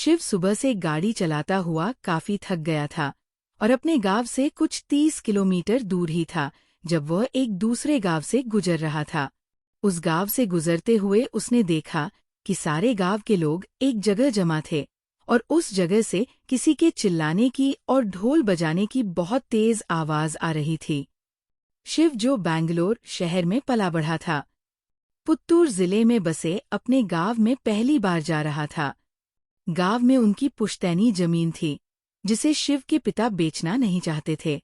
शिव सुबह से गाड़ी चलाता हुआ काफी थक गया था और अपने गांव से कुछ 30 किलोमीटर दूर ही था जब वह एक दूसरे गांव से गुजर रहा था। उस गांव से गुजरते हुए उसने देखा कि सारे गांव के लोग एक जगह जमा थे और उस जगह से किसी के चिल्लाने की और ढोल बजाने की बहुत तेज आवाज आ रही थी। शिव, जो बैंगलोर शहर में पला बढ़ा था, पुत्तूर जिले में बसे अपने गांव में पहली बार जा रहा था। गांव में उनकी पुश्तैनी जमीन थी जिसे शिव के पिता बेचना नहीं चाहते थे,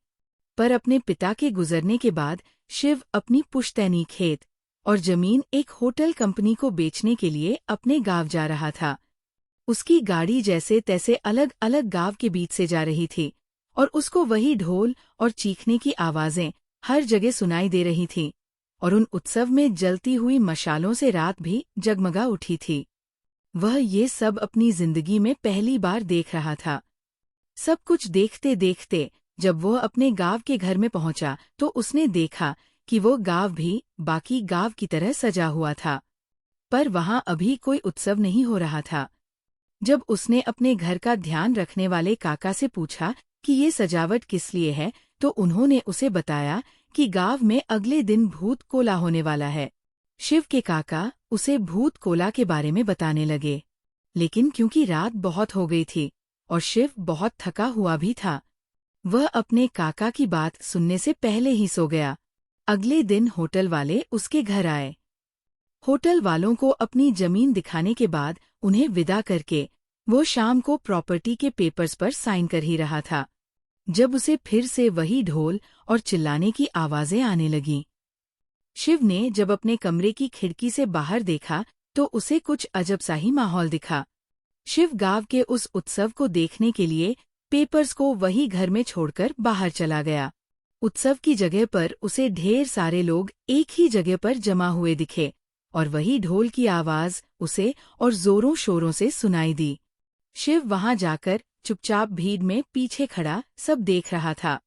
पर अपने पिता के गुजरने के बाद शिव अपनी पुश्तैनी खेत और जमीन एक होटल कंपनी को बेचने के लिए अपने गांव जा रहा था। उसकी गाड़ी जैसे तैसे अलग अलग गांव के बीच से जा रही थी और उसको वही ढोल और चीखने की आवाजें हर जगह सुनाई दे रही थीं और उन उत्सव में जलती हुई मशालों से रात भी जगमगा उठी थी। वह ये सब अपनी जिंदगी में पहली बार देख रहा था। सब कुछ देखते देखते जब वह अपने गांव के घर में पहुंचा तो उसने देखा कि वो गांव भी बाकी गांव की तरह सजा हुआ था, पर वहां अभी कोई उत्सव नहीं हो रहा था। जब उसने अपने घर का ध्यान रखने वाले काका से पूछा कि ये सजावट किस लिए है, तो उन्होंने उसे बताया कि गांव में अगले दिन भूत कोला होने वाला है। शिव के काका उसे भूत कोला के बारे में बताने लगे, लेकिन क्योंकि रात बहुत हो गई थी और शिव बहुत थका हुआ भी था, वह अपने काका की बात सुनने से पहले ही सो गया। अगले दिन होटल वाले उसके घर आए। होटल वालों को अपनी जमीन दिखाने के बाद उन्हें विदा करके वो शाम को प्रॉपर्टी के पेपर्स पर साइन कर ही रहा था जब उसे फिर से वही ढोल और चिल्लाने की आवाजें आने लगीं। शिव ने जब अपने कमरे की खिड़की से बाहर देखा तो उसे कुछ अजब सा ही माहौल दिखा। शिव गांव के उस उत्सव को देखने के लिए पेपर्स को वही घर में छोड़कर बाहर चला गया। उत्सव की जगह पर उसे ढेर सारे लोग एक ही जगह पर जमा हुए दिखे और वही ढोल की आवाज उसे और जोरों शोरों से सुनाई दी। शिव वहां जाकर चुपचाप भीड़ में पीछे खड़ा सब देख रहा था।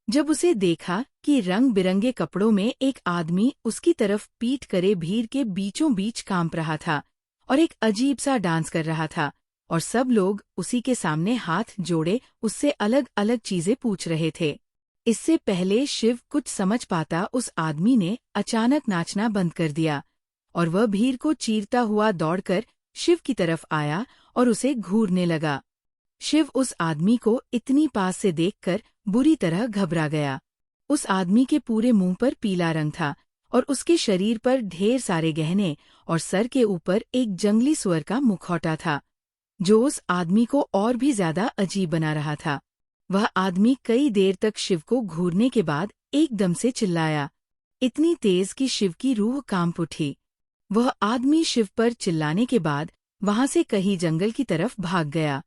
जब उसे देखा कि रंग बिरंगे कपड़ों में एक आदमी उसकी तरफ पीठ करे भीड़ के बीचों बीच कांप रहा था और एक अजीब सा डांस कर रहा था और सब लोग उसी के सामने हाथ जोड़े उससे अलग अलग चीजें पूछ रहे थे। इससे पहले शिव कुछ समझ पाता, उस आदमी ने अचानक नाचना बंद कर दिया और वह भीड़ को चीरता हुआ दौड़कर शिव की तरफ आया और उसे घूरने लगा। शिव उस आदमी को इतनी पास से देखकर बुरी तरह घबरा गया। उस आदमी के पूरे मुंह पर पीला रंग था और उसके शरीर पर ढेर सारे गहने और सर के ऊपर एक जंगली सुअर का मुखौटा था, जो उस आदमी को और भी ज्यादा अजीब बना रहा था। वह आदमी कई देर तक शिव को घूरने के बाद एकदम से चिल्लाया, इतनी तेज कि शिव की रूह कांप उठी। वह आदमी शिव पर चिल्लाने के बाद वहां से कहीं जंगल की तरफ भाग गया।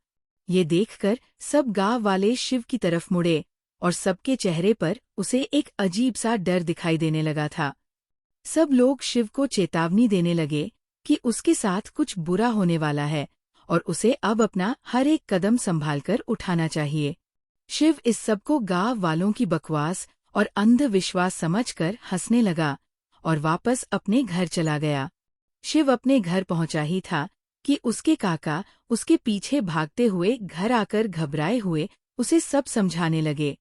ये देखकर सब गांव वाले शिव की तरफ मुड़े और सबके चेहरे पर उसे एक अजीब सा डर दिखाई देने लगा था। सब लोग शिव को चेतावनी देने लगे कि उसके साथ कुछ बुरा होने वाला है और उसे अब अपना हर एक कदम संभालकर उठाना चाहिए। शिव इस सबको गांव वालों की बकवास और अंधविश्वास समझकर हंसने लगा और वापस अपने घर चला गया। शिव अपने घर पहुंचा ही था कि उसके काका उसके पीछे भागते हुए घर आकर घबराए हुए उसे सब समझाने लगे।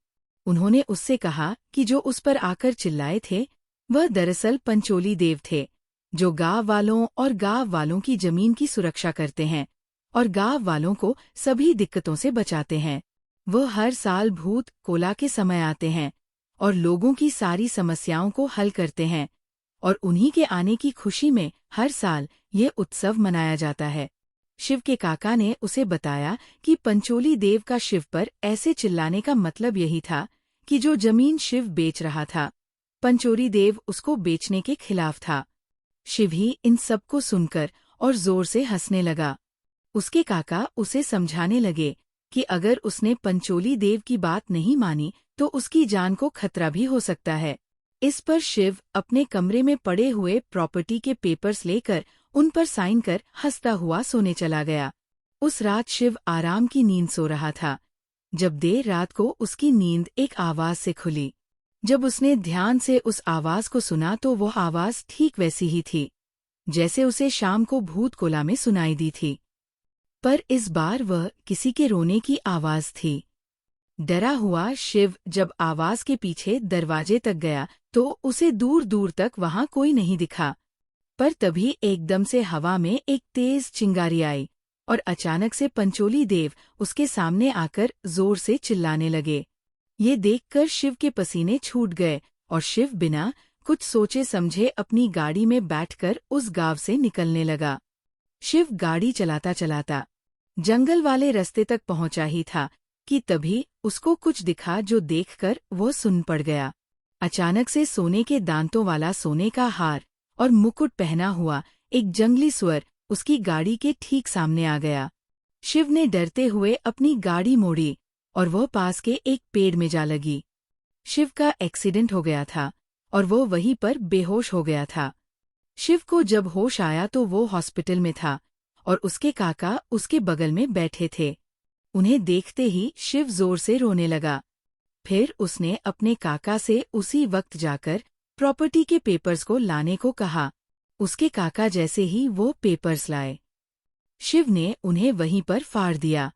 उन्होंने उससे कहा कि जो उस पर आकर चिल्लाए थे वह दरअसल पंचोली देव थे, जो गांव वालों और गांव वालों की जमीन की सुरक्षा करते हैं और गांव वालों को सभी दिक्कतों से बचाते हैं। वह हर साल भूत कोला के समय आते हैं और लोगों की सारी समस्याओं को हल करते हैं और उन्हीं के आने की खुशी में हर साल ये उत्सव मनाया जाता है। शिव के काका ने उसे बताया कि पंचोली देव का शिव पर ऐसे चिल्लाने का मतलब यही था कि जो जमीन शिव बेच रहा था, पंचोली देव उसको बेचने के खिलाफ था। शिव ही इन सबको सुनकर और जोर से हंसने लगा। उसके काका उसे समझाने लगे कि अगर उसने पंचोली देव की बात नहीं मानी तो उसकी जान को खतरा भी हो सकता है। इस पर शिव अपने कमरे में पड़े हुए प्रॉपर्टी के पेपर्स लेकर उन पर साइन कर हंसता हुआ सोने चला गया। उस रात शिव आराम की नींद सो रहा था जब देर रात को उसकी नींद एक आवाज से खुली। जब उसने ध्यान से उस आवाज को सुना तो वह आवाज ठीक वैसी ही थी जैसे उसे शाम को भूत कोला में सुनाई दी थी, पर इस बार वह किसी के रोने की आवाज थी। डरा हुआ शिव जब आवाज के पीछे दरवाजे तक गया तो उसे दूर दूर तक वहां कोई नहीं दिखा। पर तभी एकदम से हवा में एक तेज चिंगारी आई और अचानक से पंचोली देव उसके सामने आकर जोर से चिल्लाने लगे। ये देखकर शिव के पसीने छूट गए और शिव बिना कुछ सोचे समझे अपनी गाड़ी में बैठकर उस गांव से निकलने लगा। शिव गाड़ी चलाता चलाता जंगल वाले रास्ते तक पहुंचा ही था कि तभी उसको कुछ दिखा जो देखकर वो सुन पड़ गया। अचानक से सोने के दांतों वाला सोने का हार और मुकुट पहना हुआ एक जंगली सुअर उसकी गाड़ी के ठीक सामने आ गया। शिव ने डरते हुए अपनी गाड़ी मोड़ी और वह पास के एक पेड़ में जा लगी। शिव का एक्सीडेंट हो गया था और वो वहीं पर बेहोश हो गया था। शिव को जब होश आया तो वो हॉस्पिटल में था और उसके काका उसके बगल में बैठे थे। उन्हें देखते ही शिव जोर से रोने लगा। फिर उसने अपने काका से उसी वक्त जाकर प्रॉपर्टी के पेपर्स को लाने को कहा। उसके काका जैसे ही वो पेपर्स लाए, शिव ने उन्हें वहीं पर फाड़ दिया।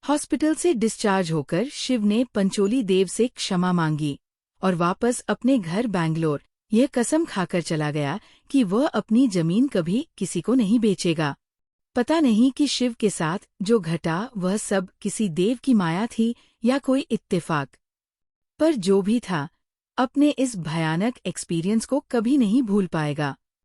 हॉस्पिटल से डिस्चार्ज होकर शिव ने पंचोली देव से क्षमा मांगी और वापस अपने घर बैंगलोर यह कसम खाकर चला गया कि वह अपनी जमीन कभी किसी को नहीं बेचेगा। पता नहीं कि शिव के साथ जो घटा वह सब किसी देव की माया थी या कोई इत्तेफाक। पर जो भी था, अपने इस भयानक एक्सपीरियंस को कभी नहीं भूल पाएगा।